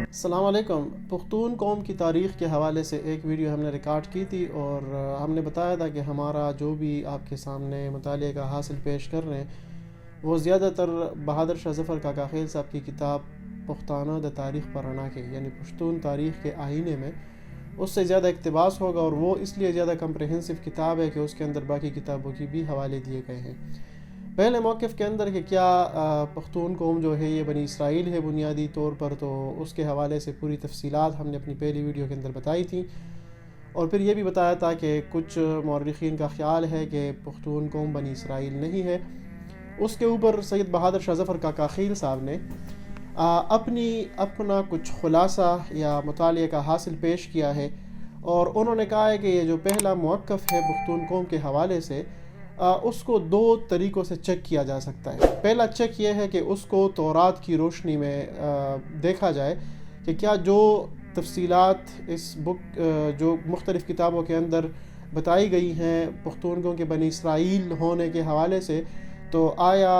السلام علیکم۔ پختون قوم کی تاریخ کے حوالے سے ایک ویڈیو ہم نے ریکارڈ کی تھی اور ہم نے بتایا تھا کہ ہمارا جو بھی آپ کے سامنے مطالعے کا حاصل پیش کر رہے ہیں وہ زیادہ تر بہادر شاہ ظفر کاکا خیل صاحب کی کتاب پختانہ دا تاریخ پرانا کے یعنی پشتون تاریخ کے آئینے میں اس سے زیادہ اقتباس ہوگا، اور وہ اس لیے زیادہ کمپریہنسو کتاب ہے کہ اس کے اندر باقی کتابوں کی بھی حوالے دیے گئے ہیں۔ پہلے موقف کے اندر کہ کیا پختون قوم جو ہے یہ بنی اسرائیل ہے بنیادی طور پر، تو اس کے حوالے سے پوری تفصیلات ہم نے اپنی پہلی ویڈیو کے اندر بتائی تھی، اور پھر یہ بھی بتایا تھا کہ کچھ مورخین کا خیال ہے کہ پختون قوم بنی اسرائیل نہیں ہے۔ اس کے اوپر سید بہادر شاہ ظفر کاکا خیل صاحب نے اپنا کچھ خلاصہ یا مطالعے کا حاصل پیش کیا ہے، اور انہوں نے کہا ہے کہ یہ جو پہلا موقف ہے پختون قوم کے حوالے سے اس کو دو طریقوں سے چیک کیا جا سکتا ہے۔ پہلا چیک یہ ہے کہ اس کو تورات کی روشنی میں دیکھا جائے کہ کیا جو تفصیلات اس بک جو مختلف کتابوں کے اندر بتائی گئی ہیں پختون قوم کے بنی اسرائیل ہونے کے حوالے سے، تو آیا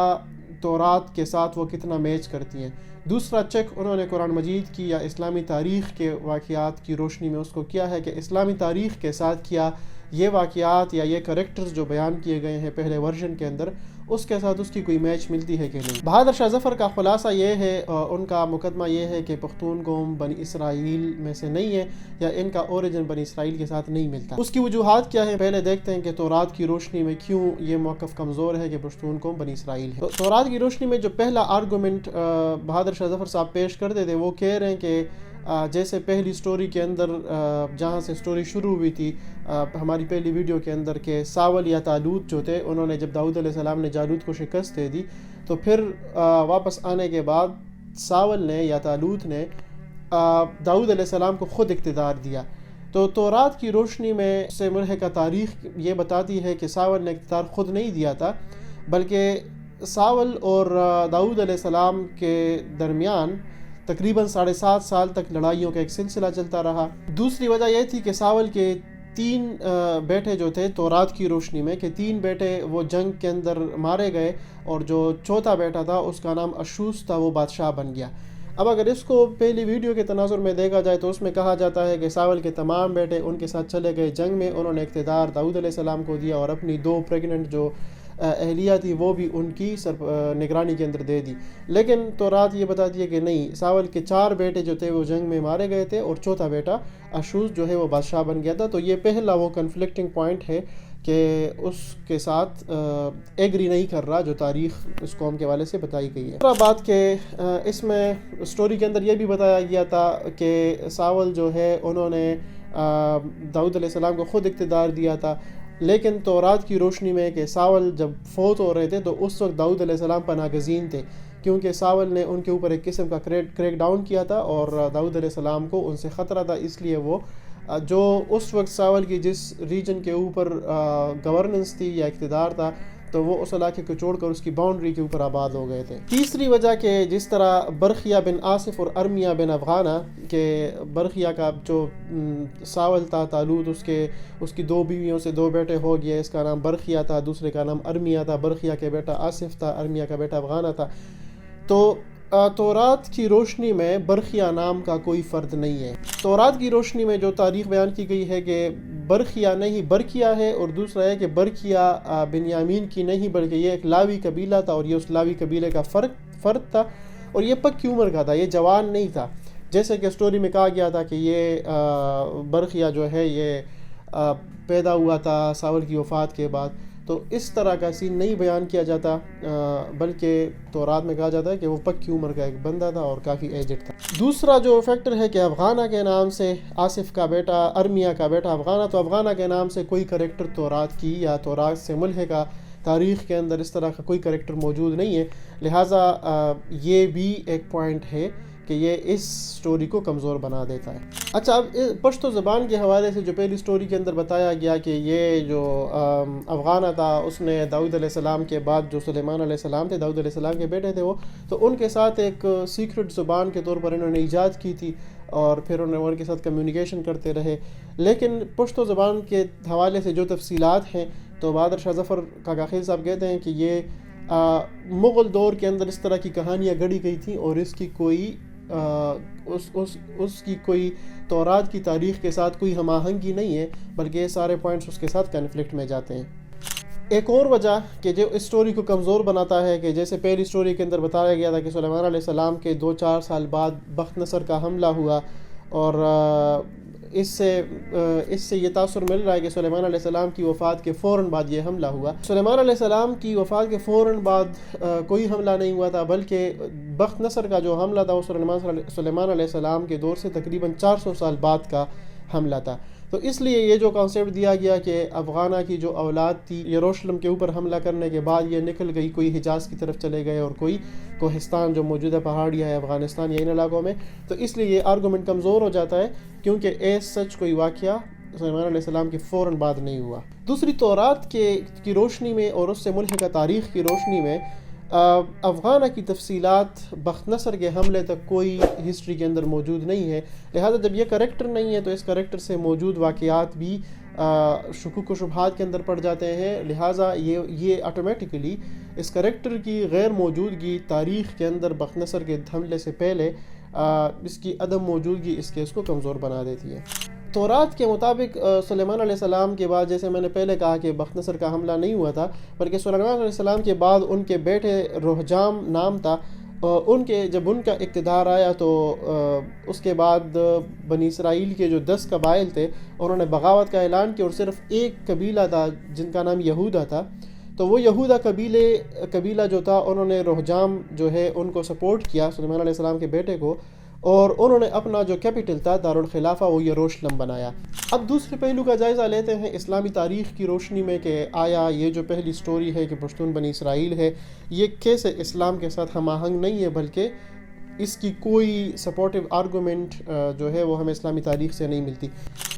تورات کے ساتھ وہ کتنا میچ کرتی ہیں۔ دوسرا چیک انہوں نے قرآن مجید کی یا اسلامی تاریخ کے واقعات کی روشنی میں اس کو کیا ہے کہ اسلامی تاریخ کے ساتھ کیا یہ واقعات یا یہ کریکٹرز جو بیان کیے گئے ہیں پہلے ورژن کے اندر اس کے ساتھ اس کی کوئی میچ ملتی ہے کہ نہیں۔ بہادر شاہ ظفر کا خلاصہ یہ ہے، ان کا مقدمہ یہ ہے کہ پختون قوم بنی اسرائیل میں سے نہیں ہے یا ان کا اوریجن بنی اسرائیل کے ساتھ نہیں ملتا۔ اس کی وجوہات کیا ہیں، پہلے دیکھتے ہیں کہ تورات کی روشنی میں کیوں یہ موقف کمزور ہے کہ پختون قوم بنی اسرائیل ہے۔ تورات کی روشنی میں جو پہلا آرگومنٹ بہادر شاہ ظفر صاحب پیش کرتے تھے وہ کہہ رہے ہیں کہ جیسے پہلی سٹوری کے اندر جہاں سے سٹوری شروع ہوئی تھی ہماری پہلی ویڈیو کے اندر، کہ ساول یا طالوت جو تھے انہوں نے جب داؤد علیہ السلام نے جالوت کو شکست دے دی تو پھر واپس آنے کے بعد ساول نے یا طالوت نے داؤد علیہ السلام کو خود اقتدار دیا۔ تو تورات کی روشنی میں سے ملحقہ تاریخ یہ بتاتی ہے کہ ساول نے اقتدار خود نہیں دیا تھا، بلکہ ساول اور داؤد علیہ السلام کے درمیان تقریباً 7.5 سال تک لڑائیوں کا ایک سلسلہ چلتا رہا۔ دوسری وجہ یہ تھی کہ ساول کے 3 بیٹے جو تھے تورات کی روشنی میں، کہ 3 بیٹے وہ جنگ کے اندر مارے گئے، اور جو چوتھا بیٹا تھا اس کا نام اشوس تھا، وہ بادشاہ بن گیا۔ اب اگر اس کو پہلی ویڈیو کے تناظر میں دیکھا جائے تو اس میں کہا جاتا ہے کہ ساول کے تمام بیٹے ان کے ساتھ چلے گئے جنگ میں، انہوں نے اقتدار داؤد علیہ السلام کو دیا اور اپنی 2 پریگننٹ جو اہلیہ تھی وہ بھی ان کی نگرانی کے اندر دے دی۔ لیکن تورات یہ بتاتی ہے کہ نہیں، ساول کے 4 بیٹے جو تھے وہ جنگ میں مارے گئے تھے اور چوتھا بیٹا اشوس جو ہے وہ بادشاہ بن گیا تھا۔ تو یہ پہلا وہ کنفلکٹنگ پوائنٹ ہے کہ اس کے ساتھ ایگری نہیں کر رہا جو تاریخ اس قوم کے حوالے سے بتائی گئی ہے۔ دوسرا بات کہ اس میں سٹوری کے اندر یہ بھی بتایا گیا تھا کہ ساول جو ہے انہوں نے داؤد علیہ السلام کو خود اقتدار دیا تھا، لیکن تورات کی روشنی میں کہ ساول جب فوت ہو رہے تھے تو اس وقت داؤد علیہ السلام پناہ گزین تھے، کیونکہ ساول نے ان کے اوپر ایک قسم کا کریک ڈاؤن کیا تھا اور داؤد علیہ السلام کو ان سے خطرہ تھا، اس لیے وہ جو اس وقت ساول کی جس ریجن کے اوپر گورننس تھی یا اقتدار تھا تو وہ اس علاقے کو چھوڑ کر اس کی باؤنڈری کے اوپر آباد ہو گئے تھے۔ تیسری وجہ کہ جس طرح برخیا بن آصف اور ارمیہ بن افغانہ، کہ برخیا کا جو ساول تھا طالوت اس کی 2 بیویوں سے 2 بیٹے ہو گئے، اس کا نام برخیا تھا، دوسرے کا نام ارمیہ تھا، برخیا کے بیٹا آصف تھا، ارمیہ کا بیٹا افغانہ تھا۔ تو تورات کی روشنی میں برخیہ نام کا کوئی فرد نہیں ہے۔ تورات کی روشنی میں جو تاریخ بیان کی گئی ہے کہ برخیہ نہیں برکیہ ہے، اور دوسرا ہے کہ برکیہ بنیامین کی نہیں بلکہ یہ ایک لاوی قبیلہ تھا، اور یہ اس لاوی قبیلے کا فرد تھا، اور یہ پکی عمر کا تھا، یہ جوان نہیں تھا، جیسے کہ سٹوری میں کہا گیا تھا کہ یہ برخیہ جو ہے یہ پیدا ہوا تھا ساول کی وفات کے بعد۔ تو اس طرح کا سین نہیں بیان کیا جاتا، بلکہ تورات میں کہا جاتا ہے کہ وہ پکی عمر کا ایک بندہ تھا اور کافی ایجڈ تھا۔ دوسرا جو فیکٹر ہے کہ افغانہ کے نام سے آصف کا بیٹا، ارمیہ کا بیٹا افغانہ، تو افغانہ کے نام سے کوئی کریکٹر تورات کی یا تورات سے ملحقہ تاریخ کے اندر اس طرح کا کوئی کریکٹر موجود نہیں ہے، لہٰذا یہ بھی ایک پوائنٹ ہے کہ یہ اس سٹوری کو کمزور بنا دیتا ہے۔ اچھا، اب پشتو زبان کے حوالے سے جو پہلی سٹوری کے اندر بتایا گیا کہ یہ جو افغانہ تھا اس نے داؤد علیہ السلام کے بعد جو سلیمان علیہ السلام تھے، داؤد علیہ السلام کے بیٹے تھے وہ، تو ان کے ساتھ ایک سیکرٹ زبان کے طور پر انہوں نے ایجاد کی تھی اور پھر انہوں نے ان کے ساتھ کمیونیکیشن کرتے رہے۔ لیکن پشتو زبان کے حوالے سے جو تفصیلات ہیں تو بہادر شاہ ظفر کاکا خیل صاحب کہتے ہیں کہ یہ مغل دور کے اندر اس طرح کی کہانیاں گڑھی گئی تھیں اور اس کی کوئی اس کی کوئی تورات کی تاریخ کے ساتھ کوئی ہم آہنگی نہیں ہے، بلکہ یہ سارے پوائنٹس اس کے ساتھ کنفلکٹ میں جاتے ہیں۔ ایک اور وجہ کہ جو اس سٹوری کو کمزور بناتا ہے کہ جیسے پہلی سٹوری کے اندر بتایا گیا تھا کہ سلیمان علیہ السلام کے 2-4 سال بعد بخت نصر کا حملہ ہوا، اور اس سے یہ تاثر مل رہا ہے کہ سلیمان علیہ السلام کی وفات کے فوراً بعد یہ حملہ ہوا۔ سلیمان علیہ السلام کی وفات کے فوراً بعد کوئی حملہ نہیں ہوا تھا، بلکہ بخت نصر کا جو حملہ تھا وہ سلیمان علیہ السلام کے دور سے تقریباً 400 سال بعد کا حملہ تھا۔ تو اس لیے یہ جو کانسیپٹ دیا گیا کہ افغانہ کی جو اولاد تھی یروشلم کے اوپر حملہ کرنے کے بعد یہ نکل گئی، کوئی حجاز کی طرف چلے گئے اور کوئی کوہستان جو موجودہ پہاڑیاں ہے افغانستان یا ان علاقوں میں، تو اس لیے یہ آرگومنٹ کمزور ہو جاتا ہے، کیونکہ ایز سچ کوئی واقعہ سلیمان علیہ السلام کے فوراً بعد نہیں ہوا۔ دوسری تورات کی روشنی میں اور اس سے ملحقہ تاریخ کی روشنی میں افغانہ کی تفصیلات بخت نصر کے حملے تک کوئی ہسٹری کے اندر موجود نہیں ہے، لہذا جب یہ کریکٹر نہیں ہے تو اس کریکٹر سے موجود واقعات بھی شکوک و شبہات کے اندر پڑ جاتے ہیں، لہٰذا یہ آٹومیٹکلی اس کریکٹر کی غیر موجودگی تاریخ کے اندر بخت نصر کے حملے سے پہلے اس کی عدم موجودگی اس کیس کو کمزور بنا دیتی ہے۔ تورات کے مطابق سلیمان علیہ السلام کے بعد، جیسے میں نے پہلے کہا کہ بخت نصر کا حملہ نہیں ہوا تھا، بلکہ سلیمان علیہ السلام کے بعد ان کے بیٹے رہجام نام تھا، جب ان کا اقتدار آیا تو اس کے بعد بنی اسرائیل کے جو 10 قبائل تھے انہوں نے بغاوت کا اعلان کیا، اور صرف ایک قبیلہ تھا جن کا نام یہودا تھا، تو وہ یہودا قبیلہ جو تھا انہوں نے رہجام جو ہے ان کو سپورٹ کیا، سلیمان علیہ السلام کے بیٹے کو، اور انہوں نے اپنا جو کیپٹل تھا دارالخلافہ وہ یروشلم بنایا۔ اب دوسرے پہلو کا جائزہ لیتے ہیں اسلامی تاریخ کی روشنی میں کہ آیا یہ جو پہلی سٹوری ہے کہ پشتون بنی اسرائیل ہے، یہ کیسے اسلام کے ساتھ ہم آہنگ نہیں ہے، بلکہ اس کی کوئی سپورٹیو آرگومنٹ جو ہے وہ ہمیں اسلامی تاریخ سے نہیں ملتی۔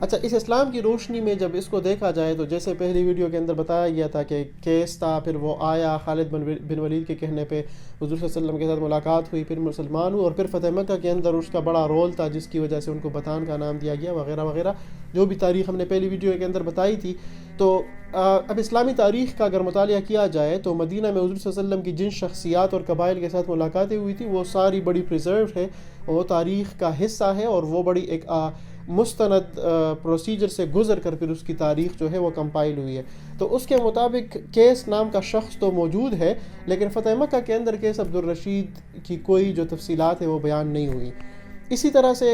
اچھا، اس اسلام کی روشنی میں جب اس کو دیکھا جائے تو جیسے پہلی ویڈیو کے اندر بتایا گیا تھا کہ کیس تھا، پھر وہ آیا، خالد بن ولید کے کہنے پہ حضور صلی اللہ علیہ وسلم کے ساتھ ملاقات ہوئی، پھر مسلمان ہوئے، اور پھر فتح مکہ کے اندر اس کا بڑا رول تھا جس کی وجہ سے ان کو بطان کا نام دیا گیا، وغیرہ وغیرہ، جو بھی تاریخ ہم نے پہلی ویڈیو کے اندر بتائی تھی۔ تو اب اسلامی تاریخ کا اگر مطالعہ کیا جائے تو مدینہ میں حضور صلی اللہ علیہ وسلم کی جن شخصیات اور قبائل کے ساتھ ملاقاتیں ہوئی تھی وہ ساری بڑی پریزروڈ ہے، وہ تاریخ کا حصہ ہے، اور وہ بڑی ایک مستند پروسیجر سے گزر کر پھر اس کی تاریخ جو ہے وہ کمپائل ہوئی ہے۔ تو اس کے مطابق کیس نام کا شخص تو موجود ہے، لیکن فتح مکہ کے اندر کیس عبدالرشید کی کوئی جو تفصیلات ہے وہ بیان نہیں ہوئی۔ اسی طرح سے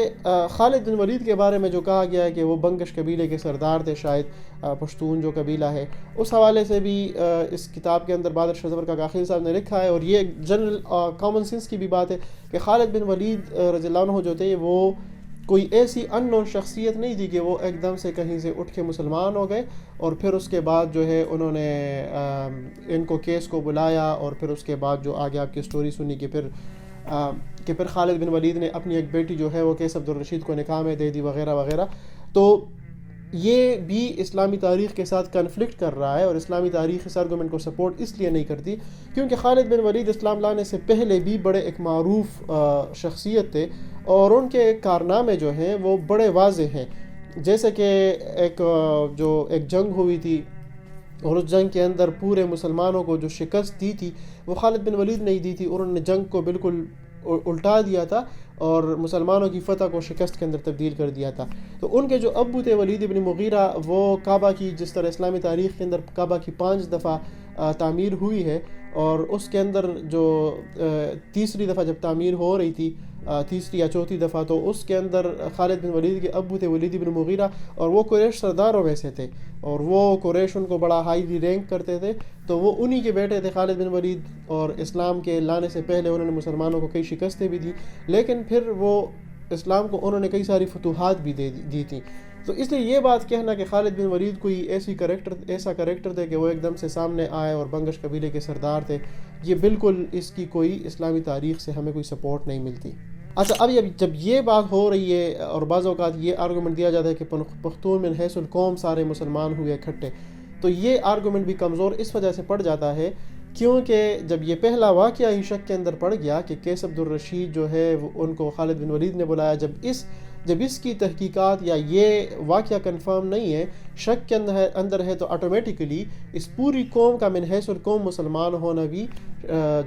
خالد بن ولید کے بارے میں جو کہا گیا ہے کہ وہ بنگش قبیلے کے سردار تھے، شاید پشتون جو قبیلہ ہے، اس حوالے سے بھی اس کتاب کے اندر بادر شاہ ظفر کا کاخیل صاحب نے لکھا ہے، اور یہ جنرل کامن سینس کی بھی بات ہے کہ خالد بن ولید رضی اللہ عنہ جو تھے وہ کوئی ایسی ان نون شخصیت نہیں تھی کہ وہ ایک دم سے کہیں سے اٹھ کے مسلمان ہو گئے اور پھر اس کے بعد جو ہے انہوں نے ان کو کیس کو بلایا، اور پھر اس کے بعد جو آگے آپ کی سٹوری سنی کہ پھر خالد بن ولید نے اپنی ایک بیٹی جو ہے وہ کیس عبدالرشید کو نکاح میں دے دی، وغیرہ وغیرہ۔ تو یہ بھی اسلامی تاریخ کے ساتھ کنفلکٹ کر رہا ہے، اور اسلامی تاریخ اس آرگومنٹ کو سپورٹ اس لیے نہیں کرتی کیونکہ خالد بن ولید اسلام لانے سے پہلے بھی بڑے ایک معروف شخصیت تھے، اور ان کے کارنامے جو ہیں وہ بڑے واضح ہیں، جیسے کہ ایک جنگ ہوئی تھی، اور اس جنگ کے اندر پورے مسلمانوں کو جو شکست دی تھی وہ خالد بن ولید نہیں دی تھی، اور انہوں نے جنگ کو بالکل الٹا دیا تھا اور مسلمانوں کی فتح کو شکست کے اندر تبدیل کر دیا تھا۔ تو ان کے جو ابو تھے ولید بن مغیرہ، وہ کعبہ کی، جس طرح اسلامی تاریخ کے اندر کعبہ کی 5 دفعہ تعمیر ہوئی ہے، اور اس کے اندر جو تیسری دفعہ جب تعمیر ہو رہی تھی، تیسری یا چوتھی دفعہ، تو اس کے اندر خالد بن ولید کے ابو تھے ولید بن مغیرہ، اور وہ قریش سرداروں میں سے تھے، اور وہ قریش ان کو بڑا ہائیلی رینک کرتے تھے، تو وہ انہی کے بیٹے تھے خالد بن ولید، اور اسلام کے لانے سے پہلے انہوں نے مسلمانوں کو کئی شکستیں بھی دی، لیکن پھر وہ اسلام کو انہوں نے کئی ساری فتوحات بھی دی تھیں۔ تو اس لیے یہ بات کہنا کہ خالد بن ولید کوئی ایسا کریکٹر تھے کہ وہ ایک دم سے سامنے آئے اور بنگش قبیلے کے سردار تھے، یہ بالکل اس کی کوئی اسلامی تاریخ سے ہمیں کوئی سپورٹ نہیں ملتی۔ اچھا، اب جب یہ بات ہو رہی ہے اور بعض اوقات یہ آرگومنٹ دیا جاتا ہے کہ پختون من حیث القوم سارے مسلمان ہوئے اکٹھے، تو یہ آرگومنٹ بھی کمزور اس وجہ سے پڑ جاتا ہے کیونکہ جب یہ پہلا واقعہ ہی شک کے اندر پڑ گیا کہ کیس عبدالرشید جو ہے ان کو خالد بن ولید نے بلایا، جب اس جب اس کی تحقیقات یا یہ واقعہ کنفرم نہیں ہے، شک کے اندر ہے، تو آٹومیٹیکلی اس پوری قوم کا من حیث القوم مسلمان ہونا بھی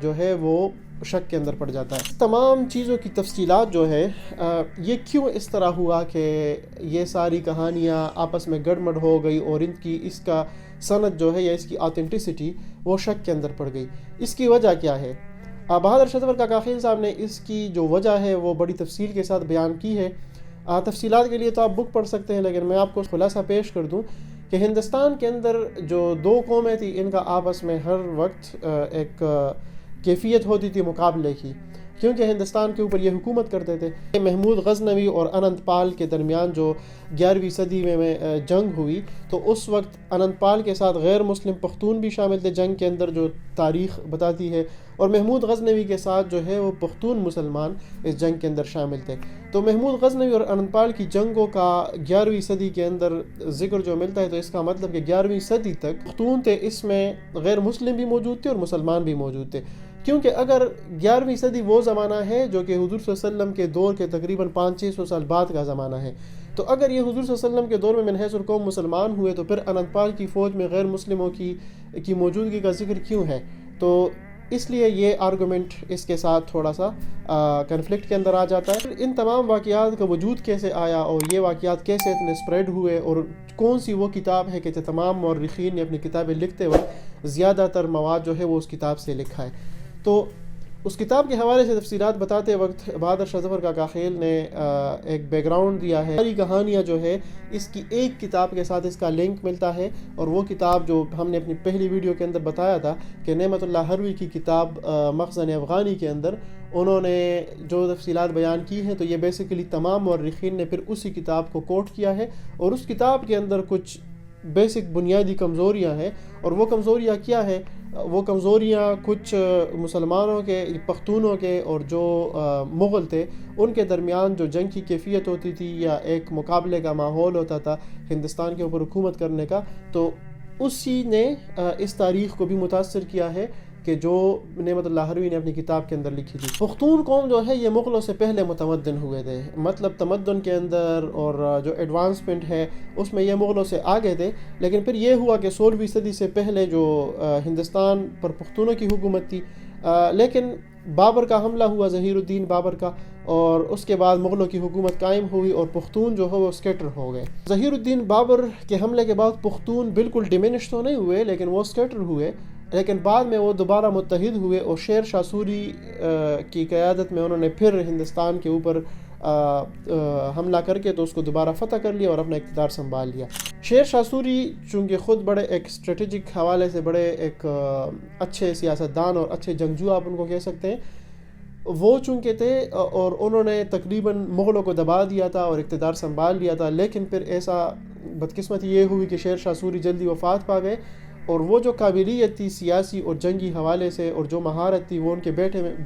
جو ہے وہ شک کے اندر پڑ جاتا ہے۔ تمام چیزوں کی تفصیلات جو ہے یہ کیوں اس طرح ہوا کہ یہ ساری کہانیاں آپس میں گڑمڑ ہو گئی اور ان کی اس کا سند جو ہے یا اس کی آتھینٹسٹی وہ شک کے اندر پڑ گئی، اس کی وجہ کیا ہے؟ بہادر شاہ ظفر کاکاخیل صاحب نے اس کی جو وجہ ہے وہ بڑی تفصیل کے ساتھ بیان کی ہے۔ تفصیلات کے لیے تو آپ بک پڑھ سکتے ہیں، لیکن میں آپ کو خلاصہ پیش کر دوں کہ ہندوستان کے اندر جو دو قومیں تھیں، ان کا آپس میں ہر وقت ایک کیفیت ہوتی تھی مقابلے کی، کیونکہ ہندوستان کے اوپر یہ حکومت کرتے تھے۔ محمود غزنوی اور اننت پال کے درمیان جو 11ویں صدی میں جنگ ہوئی، تو اس وقت اننت پال کے ساتھ غیر مسلم پختون بھی شامل تھے جنگ کے اندر، جو تاریخ بتاتی ہے، اور محمود غزنوی کے ساتھ جو ہے وہ پختون مسلمان اس جنگ کے اندر شامل تھے۔ تو محمود غزنوی اور اننت پال کی جنگوں کا 11ویں صدی کے اندر ذکر جو ملتا ہے، تو اس کا مطلب کہ 11ویں صدی تک پختون تھے، اس میں غیر مسلم بھی موجود تھے اور مسلمان بھی موجود تھے۔ کیونکہ اگر 11ویں صدی وہ زمانہ ہے جو کہ حضور صلی اللہ علیہ وسلم کے دور کے تقریباً 500-600 سال بعد کا زمانہ ہے، تو اگر یہ حضور صلی اللہ علیہ وسلم کے دور میں من حیث القوم مسلمان ہوئے، تو پھر اننت پال کی فوج میں غیر مسلموں کی موجودگی کا ذکر کیوں ہے؟ تو اس لیے یہ آرگومنٹ اس کے ساتھ تھوڑا سا کنفلکٹ کے اندر آ جاتا ہے۔ ان تمام واقعات کا وجود کیسے آیا اور یہ واقعات کیسے اتنے اسپریڈ ہوئے، اور کون سی وہ کتاب ہے کہ تمام مورخین نے اپنی کتابیں لکھتے وقت زیادہ تر مواد جو ہے وہ اس کتاب سے لکھا ہے۔ تو اس کتاب کے حوالے سے تفصیلات بتاتے وقت بہادر شاہ ظفر کاکاخیل نے ایک بیک گراؤنڈ دیا ہے۔ ساری کہانیاں جو ہے اس کی ایک کتاب کے ساتھ اس کا لنک ملتا ہے، اور وہ کتاب جو ہم نے اپنی پہلی ویڈیو کے اندر بتایا تھا کہ نعمت اللہ ہروی کی کتاب مخزن افغانی کے اندر انہوں نے جو تفصیلات بیان کی ہیں، تو یہ بیسیکلی تمام مورخین نے پھر اسی کتاب کو کوٹ کیا ہے، اور اس کتاب کے اندر کچھ بیسک بنیادی کمزوریاں ہیں، اور وہ کمزوریاں کیا ہے؟ وہ کمزوریاں کچھ مسلمانوں کے، پختونوں کے اور جو مغل تھے ان کے درمیان جو جنگ کی کیفیت ہوتی تھی یا ایک مقابلے کا ماحول ہوتا تھا ہندوستان کے اوپر حکومت کرنے کا، تو اسی نے اس تاریخ کو بھی متاثر کیا ہے کہ جو نعمت اللہ ہروی نے اپنی کتاب کے اندر لکھی تھی۔ پختون قوم جو ہے یہ مغلوں سے پہلے متمدن ہوئے تھے، مطلب تمدن کے اندر اور جو ایڈوانسمنٹ ہے اس میں یہ مغلوں سے آگے تھے، لیکن پھر یہ ہوا کہ 16ویں صدی سے پہلے جو ہندوستان پر پختونوں کی حکومت تھی، لیکن بابر کا حملہ ہوا، ظہیر الدین بابر کا، اور اس کے بعد مغلوں کی حکومت قائم ہوئی اور پختون جو ہے وہ اسکیٹر ہو گئے۔ ظہیر الدین بابر کے حملے کے بعد پختون بالکل ڈیمینش تو نہیں ہوئے، لیکن وہ اسکیٹر ہوئے، لیکن بعد میں وہ دوبارہ متحد ہوئے، اور شیر شاہ سوری کی قیادت میں انہوں نے پھر ہندوستان کے اوپر حملہ کر کے تو اس کو دوبارہ فتح کر لیا اور اپنا اقتدار سنبھال لیا۔ شیر شاہ سوری چونکہ خود بڑے ایک اسٹریٹجک حوالے سے بڑے ایک اچھے سیاستدان اور اچھے جنگجو آپ ان کو کہہ سکتے ہیں، وہ چونکہ تھے اور انہوں نے تقریباً مغلوں کو دبا دیا تھا اور اقتدار سنبھال لیا تھا، لیکن پھر ایسا بدقسمتی یہ ہوئی کہ شیر شاہ سوری جلدی وفات پا گئے، اور وہ جو قابلیت تھی سیاسی اور جنگی حوالے سے اور جو مہارت تھی وہ ان کے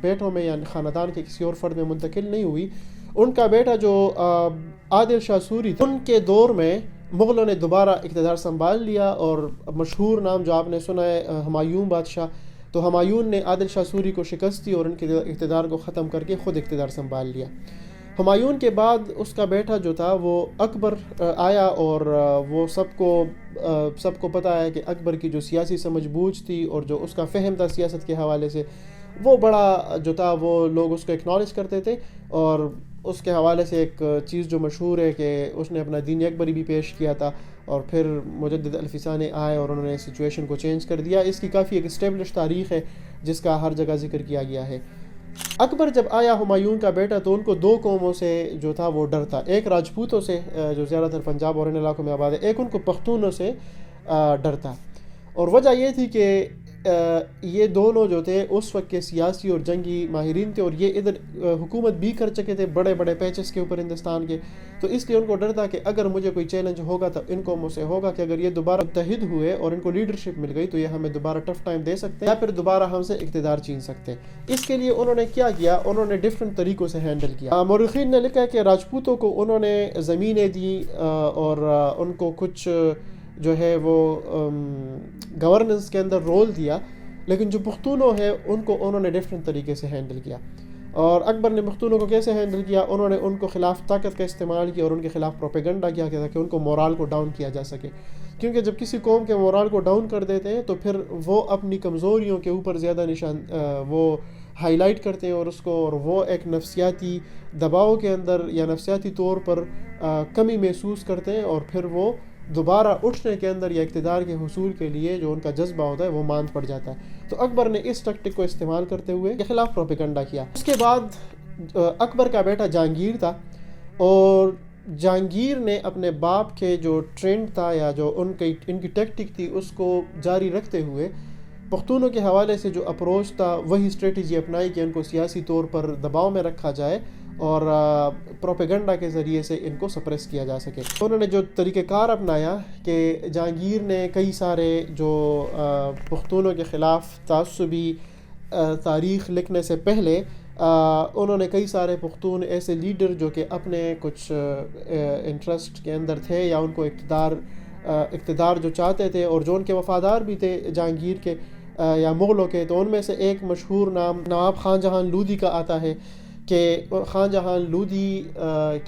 بیٹوں میں یا خاندان کے کسی اور فرد میں منتقل نہیں ہوئی۔ ان کا بیٹا جو عادل شاہ سوری تھا، ان کے دور میں مغلوں نے دوبارہ اقتدار سنبھال لیا، اور مشہور نام جو آپ نے سنا ہے ہمایوں بادشاہ، تو ہمایوں نے عادل شاہ سوری کو شکست دی اور ان کے اقتدار کو ختم کر کے خود اقتدار سنبھال لیا۔ ہمایوں کے بعد اس کا بیٹا جو تھا وہ اکبر آیا، اور وہ سب کو پتہ ہے کہ اکبر کی جو سیاسی سمجھ بوجھ تھی اور جو اس کا فہم تھا سیاست کے حوالے سے، وہ بڑا جو تھا وہ لوگ اس کو اکنالج کرتے تھے، اور اس کے حوالے سے ایک چیز جو مشہور ہے کہ اس نے اپنا دین اکبری بھی پیش کیا تھا، اور پھر مجدد الفسانے آئے اور انہوں نے سچویشن کو چینج کر دیا۔ اس کی کافی ایک اسٹیبلش تاریخ ہے جس کا ہر جگہ ذکر کیا گیا ہے۔ اکبر جب آیا ہمایوں کا بیٹا، تو ان کو دو قوموں سے جو تھا وہ ڈر تھا، ایک راجپوتوں سے جو زیادہ تر پنجاب اور ان علاقوں میں آباد ہے، ایک ان کو پختونوں سے ڈر تھا، اور وجہ یہ تھی کہ یہ دونوں جو تھے اس وقت کے سیاسی اور جنگی ماہرین تھے، اور یہ ادھر حکومت بھی کر چکے تھے بڑے بڑے پیچز کے اوپر ہندوستان کے، تو اس لیے ان کو ڈر تھا کہ اگر مجھے کوئی چیلنج ہوگا تو ان قوموں سے ہوگا کہ اگر یہ دوبارہ متحد ہوئے اور ان کو لیڈرشپ مل گئی تو یہ ہمیں دوبارہ ٹف ٹائم دے سکتے ہیں یا پھر دوبارہ ہم سے اقتدار چھین سکتے ہیں۔ اس کے لیے انہوں نے کیا کیا؟ انہوں نے ڈفرینٹ طریقوں سے ہینڈل کیا۔ مورخین نے لکھا ہے کہ راجپوتوں کو انہوں نے زمینیں دیں اور ان کو کچھ جو ہے وہ گورننس کے اندر رول دیا، لیکن جو پختونوں ہیں ان کو انہوں نے ڈفرینٹ طریقے سے ہینڈل کیا۔ اور اکبر نے پختونوں کو کیسے ہینڈل کیا؟ انہوں نے ان کو خلاف طاقت کا استعمال کیا اور ان کے خلاف پروپیگنڈا کیا تاکہ ان کو مورال کو ڈاؤن کیا جا سکے، کیونکہ جب کسی قوم کے مورال کو ڈاؤن کر دیتے ہیں تو پھر وہ اپنی کمزوریوں کے اوپر زیادہ وہ ہائی لائٹ کرتے ہیں، اور وہ ایک نفسیاتی دباؤ کے اندر یا نفسیاتی طور پر کمی محسوس کرتے ہیں، اور پھر وہ دوبارہ اٹھنے کے اندر یا اقتدار کے حصول کے لیے جو ان کا جذبہ ہوتا ہے وہ ماند پڑ جاتا ہے۔ تو اکبر نے اس ٹیکٹک کو استعمال کرتے ہوئے کے خلاف پروپیگنڈا کیا۔ اس کے بعد اکبر کا بیٹا جہانگیر تھا، اور جہانگیر نے اپنے باپ کے جو ٹرینڈ تھا یا جو ان کی ٹیکٹک تھی اس کو جاری رکھتے ہوئے پختونوں کے حوالے سے جو اپروچ تھا وہی اسٹریٹجی اپنائی کہ ان کو سیاسی طور پر دباؤ میں رکھا جائے اور پروپیگنڈا کے ذریعے سے ان کو سپریس کیا جا سکے۔ انہوں نے جو طریقہ کار اپنایا کہ جہانگیر نے کئی سارے جو پختونوں کے خلاف تعصبی تاریخ لکھنے سے پہلے انہوں نے کئی سارے پختون ایسے لیڈر جو کہ اپنے کچھ انٹرسٹ کے اندر تھے یا ان کو اقتدار جو چاہتے تھے اور جو ان کے وفادار بھی تھے جہانگیر کے یا مغلوں کے، تو ان میں سے ایک مشہور نام نواب خان جہان لودھی کا آتا ہے کہ خان جہان لودھی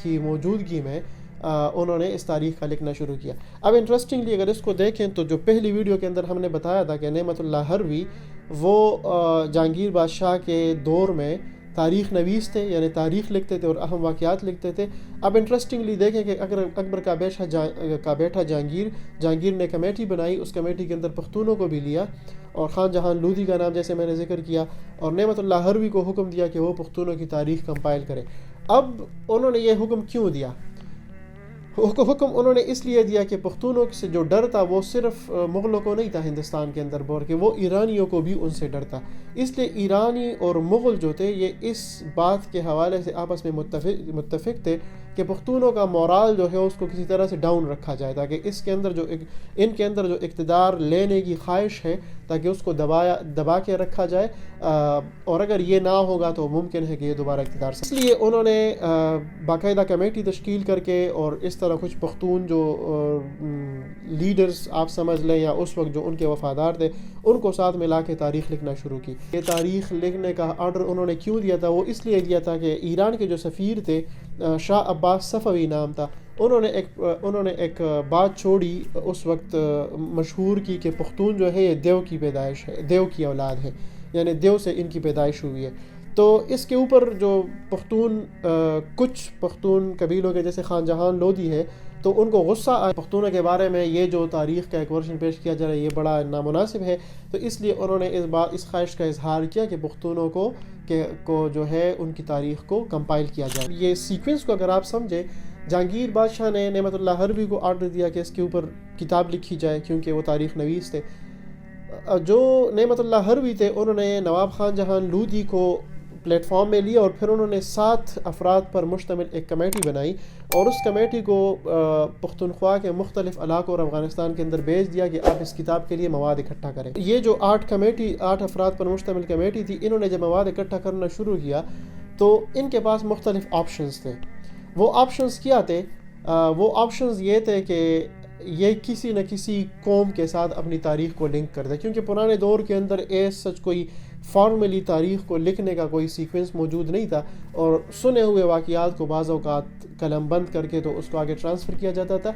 کی موجودگی میں انہوں نے اس تاریخ کا لکھنا شروع کیا۔ اب انٹرسٹنگلی اگر اس کو دیکھیں تو جو پہلی ویڈیو کے اندر ہم نے بتایا تھا کہ نعمت اللہ حروی وہ جہانگیر بادشاہ کے دور میں تاریخ نویس تھے، یعنی تاریخ لکھتے تھے اور اہم واقعات لکھتے تھے۔ اب انٹرسٹنگلی دیکھیں کہ اگر اکبر کا بیٹا جہانگیر نے کمیٹی بنائی، اس کمیٹی کے اندر پختونوں کو بھی لیا اور خان جہان لودھی کا نام جیسے میں نے ذکر کیا، اور نعمت اللہ حروی کو حکم دیا کہ وہ پختونوں کی تاریخ کمپائل کرے۔ اب انہوں نے یہ حکم کیوں دیا؟ حکم انہوں نے اس لیے دیا کہ پختونوں سے جو ڈر تھا وہ صرف مغلوں کو نہیں تھا ہندوستان کے اندر، بلکہ وہ ایرانیوں کو بھی ان سے ڈر تھا۔ اس لیے ایرانی اور مغل جو تھے یہ اس بات کے حوالے سے آپس میں متفق تھے کہ پختونوں کا مورال جو ہے اس کو کسی طرح سے ڈاؤن رکھا جائے تاکہ ان کے اندر جو اقتدار لینے کی خواہش ہے تاکہ اس کو دبا کے رکھا جائے، اور اگر یہ نہ ہوگا تو ممکن ہے کہ یہ دوبارہ اقتدار سے۔ اس لیے انہوں نے باقاعدہ کمیٹی تشکیل کر کے اور اس طرح کچھ پختون جو لیڈرز آپ سمجھ لیں یا اس وقت جو ان کے وفادار تھے ان کو ساتھ ملا کے تاریخ لکھنا شروع کی۔ یہ تاریخ لکھنے کا آرڈر انہوں نے کیوں دیا تھا؟ وہ اس لیے دیا تھا کہ ایران کے جو سفیر تھے شاہ عباس صفوی نام تھا، انہوں نے ایک بات چھوڑی اس وقت مشہور کی کہ پختون جو ہے یہ دیو کی پیدائش ہے، دیو کی اولاد ہے، یعنی دیو سے ان کی پیدائش ہوئی ہے۔ تو اس کے اوپر جو کچھ پختون قبیلوں کے جیسے خان جہان لودھی ہے تو ان کو غصہ آیا پختونوں کے بارے میں، یہ جو تاریخ کا ایک ورژن پیش کیا جا رہا ہے یہ بڑا نامناسب ہے، تو اس لیے انہوں نے اس خواہش کا اظہار کیا کہ پختونوں کو جو ہے ان کی تاریخ کو کمپائل کیا جائے۔ یہ سیکوینس کو اگر آپ سمجھیں، جہانگیر بادشاہ نے نعمت اللہ حروی کو آرڈر دیا کہ اس کے اوپر کتاب لکھی جائے کیونکہ وہ تاریخ نویس تھے۔ جو نعمت اللہ حروی تھے انہوں نے نواب خان جہان لودھی کو پلیٹ فارم میں لیا اور پھر انہوں نے 7 افراد پر مشتمل ایک کمیٹی بنائی اور اس کمیٹی کو پختونخوا کے مختلف علاقوں اور افغانستان کے اندر بھیج دیا کہ آپ اس کتاب کے لیے مواد اکٹھا کریں۔ یہ جو 8 افراد پر مشتمل کمیٹی تھی، انہوں نے جب مواد اکٹھا کرنا شروع کیا تو ان کے پاس مختلف آپشنز تھے۔ وہ آپشنز کیا تھے؟ وہ آپشنز یہ تھے کہ یہ کسی نہ کسی قوم کے ساتھ اپنی تاریخ کو لنک کر دے، کیونکہ پرانے دور کے اندر سچ کوئی فارملی تاریخ کو لکھنے کا کوئی سیکوینس موجود نہیں تھا اور سنے ہوئے واقعات کو بعض اوقات قلم بند کر کے تو اس کو آگے ٹرانسفر کیا جاتا تھا۔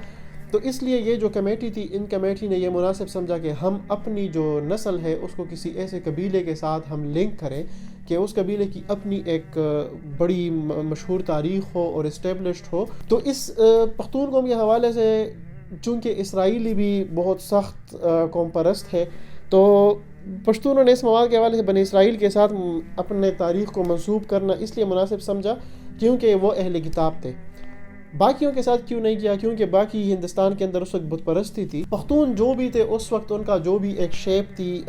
تو اس لیے یہ جو کمیٹی تھی، ان کمیٹی نے یہ مناسب سمجھا کہ ہم اپنی جو نسل ہے اس کو کسی ایسے قبیلے کے ساتھ ہم لنک کریں کہ اس قبیلے کی اپنی ایک بڑی مشہور تاریخ ہو اور اسٹیبلشڈ ہو۔ تو اس پختون قوم کے حوالے سے چونکہ اسرائیلی بھی بہت سخت قوم پرست ہے، تو پشتونوں نے اس مواد کے حوالے سے بنی اسرائیل کے ساتھ اپنے تاریخ کو منسوب کرنا اس لیے مناسب سمجھا کیونکہ وہ اہل کتاب تھے۔ باقیوں کے ساتھ کیوں نہیں کیا؟ کیونکہ باقی ہندوستان کے اندر اس وقت بت پرستی تھی۔ پختون جو بھی تھے اس وقت ان کا جو بھی ایک شیپ تھی،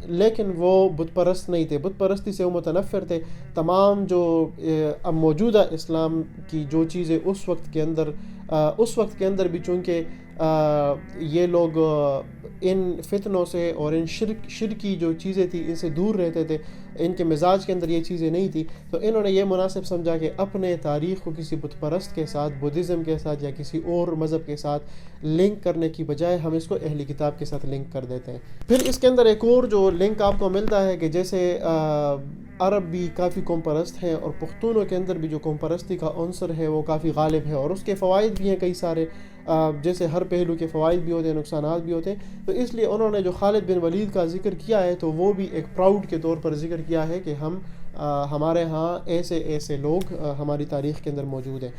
لیکن وہ بت پرست نہیں تھے، بت پرستی سے وہ متنفر تھے۔ تمام جو اب موجودہ اسلام کی جو چیزیں اس وقت کے اندر بھی چونکہ یہ لوگ ان فتنوں سے اور ان شرکی جو چیزیں تھیں ان سے دور رہتے تھے، ان کے مزاج کے اندر یہ چیزیں نہیں تھی، تو انہوں نے یہ مناسب سمجھا کہ اپنے تاریخ کو کسی بت پرست کے ساتھ، بدھزم کے ساتھ یا کسی اور مذہب کے ساتھ لنک کرنے کی بجائے ہم اس کو اہلی کتاب کے ساتھ لنک کر دیتے ہیں۔ پھر اس کے اندر ایک اور جو لنک آپ کو ملتا ہے کہ جیسے عرب بھی کافی قوم پرست ہیں، اور پختونوں کے اندر بھی جو قوم پرستی کا عنصر ہے وہ کافی غالب ہے، اور اس کے فوائد بھی ہیں کئی سارے، جیسے ہر پہلو کے فوائد بھی ہوتے ہیں، نقصانات بھی ہوتے ہیں. تو اس لیے انہوں نے جو خالد بن ولید کا ذکر کیا ہے تو وہ بھی ایک پراؤڈ کے طور پر ذکر کیا ہے کہ ہمارے ہاں ایسے لوگ ہماری تاریخ کے اندر موجود ہیں.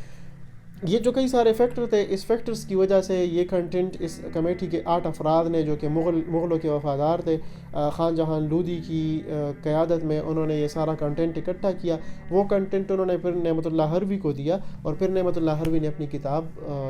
یہ جو کئی سارے فیکٹر تھے، اس فیکٹرز کی وجہ سے یہ کنٹینٹ اس کمیٹی کے 8 افراد نے جو کہ مغلوں کے وفادار تھے، خان جہان لودھی کی قیادت میں، انہوں نے یہ سارا کنٹینٹ اکٹھا کیا. وہ کنٹینٹ انہوں نے پھر نعمت اللہ حروی کو دیا، اور پھر نعمت اللہ حروی نے اپنی کتاب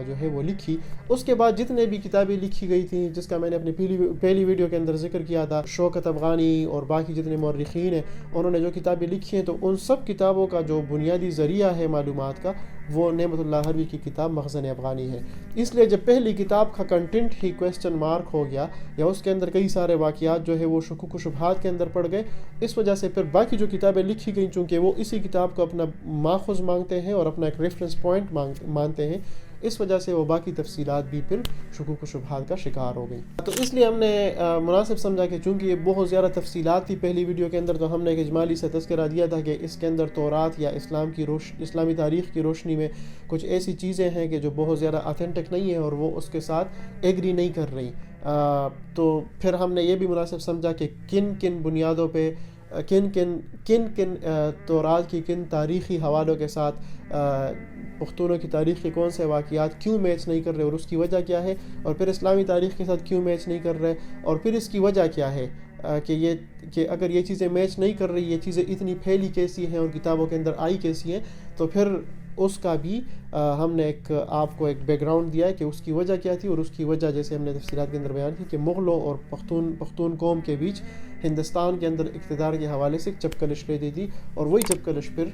جو ہے وہ لکھی. اس کے بعد جتنے بھی کتابیں لکھی گئی تھیں، جس کا میں نے اپنی پہلی ویڈیو کے اندر ذکر کیا تھا، شوکت افغانی اور باقی جتنے مورخین ہیں، انہوں نے جو کتابیں لکھی ہیں، تو ان سب کتابوں کا جو بنیادی ذریعہ ہے معلومات کا، وہ نعمت اللہ حروی کی کتاب مخزن افغانی ہے. اس لیے جب پہلی کتاب کا کنٹینٹ ہی کویسچن مارک ہو گیا، یا اس کے اندر کئی سارے واقعات جو ہے وہ شکوک و شبہات کے اندر پڑ گئے، اس وجہ سے پھر باقی جو کتابیں لکھی گئیں، چونکہ وہ اسی کتاب کو اپنا ماخذ مانگتے ہیں اور اپنا ایک ریفرنس پوائنٹ مانتے ہیں، اس وجہ سے وہ باقی تفصیلات بھی پھر شکوک و شبہات کا شکار ہو گئی. تو اس لیے ہم نے مناسب سمجھا کہ چونکہ یہ بہت زیادہ تفصیلات تھی پہلی ویڈیو کے اندر، تو ہم نے ایک اجمالی سے تذکرہ دیا تھا کہ اس کے اندر تورات یا اسلامی تاریخ کی روشنی میں کچھ ایسی چیزیں ہیں کہ جو بہت زیادہ آتھینٹک نہیں ہیں، اور وہ اس کے ساتھ ایگری نہیں کر رہی. تو پھر ہم نے یہ بھی مناسب سمجھا کہ کن بنیادوں پہ کن تورات کی کن تاریخی حوالوں کے ساتھ پختونوں کی تاریخ کے کون سے واقعات کیوں میچ نہیں کر رہے، اور اس کی وجہ کیا ہے، اور پھر اسلامی تاریخ کے ساتھ کیوں میچ نہیں کر رہے، اور پھر اس کی وجہ کیا ہے کہ اگر یہ چیزیں میچ نہیں کر رہی، یہ چیزیں اتنی پھیلی کیسی ہیں اور کتابوں کے اندر آئی کیسی ہیں. تو پھر اس کا بھی ہم نے آپ کو ایک بیک گراؤنڈ دیا ہے کہ اس کی وجہ کیا تھی، اور اس کی وجہ جیسے ہم نے تفصیلات کے اندر بیان کی کہ مغلوں اور پختون قوم کے بیچ ہندوستان کے اندر اقتدار کے حوالے سے چپکلش رہتی تھی، اور وہی چپکلش پھر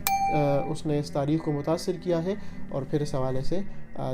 اس نے اس تاریخ کو متاثر کیا ہے، اور پھر اس حوالے سے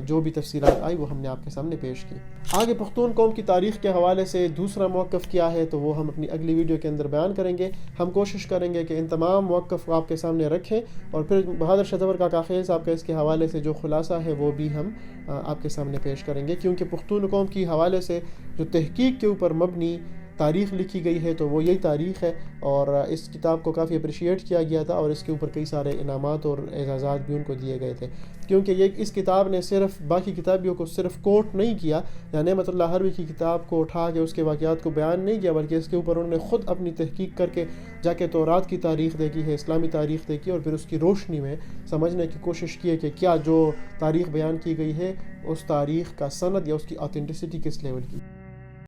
جو بھی تفصیلات آئی وہ ہم نے آپ کے سامنے پیش کی. آگے پختون قوم کی تاریخ کے حوالے سے دوسرا موقف کیا ہے، تو وہ ہم اپنی اگلی ویڈیو کے اندر بیان کریں گے. ہم کوشش کریں گے کہ ان تمام موقف آپ کے سامنے رکھیں، اور پھر بہادر شتور کا کاخیل صاحب کا اس کے حوالے سے جو خلاصہ ہے وہ بھی ہم آپ کے سامنے پیش کریں گے. کیونکہ پختون قوم کی حوالے سے جو تحقیق کے اوپر مبنی تاریخ لکھی گئی ہے تو وہ یہی تاریخ ہے، اور اس کتاب کو کافی اپریشیٹ کیا گیا تھا، اور اس کے اوپر کئی سارے انعامات اور اعزازات بھی ان کو دیے گئے تھے. کیونکہ اس کتاب نے صرف باقی کتابیوں کو صرف کوٹ نہیں کیا، یا نعمت اللہ حروی کی کتاب کو اٹھا کے اس کے واقعات کو بیان نہیں کیا، بلکہ اس کے اوپر انہوں نے خود اپنی تحقیق کر کے جا کے تورات کی تاریخ دیکھی ہے، اسلامی تاریخ دیکھی، اور پھر اس کی روشنی میں سمجھنے کی کوشش کی ہے کہ کیا جو تاریخ بیان کی گئی ہے اس تاریخ کا سند یا اس کی آتھینٹسٹی کس لیول کی.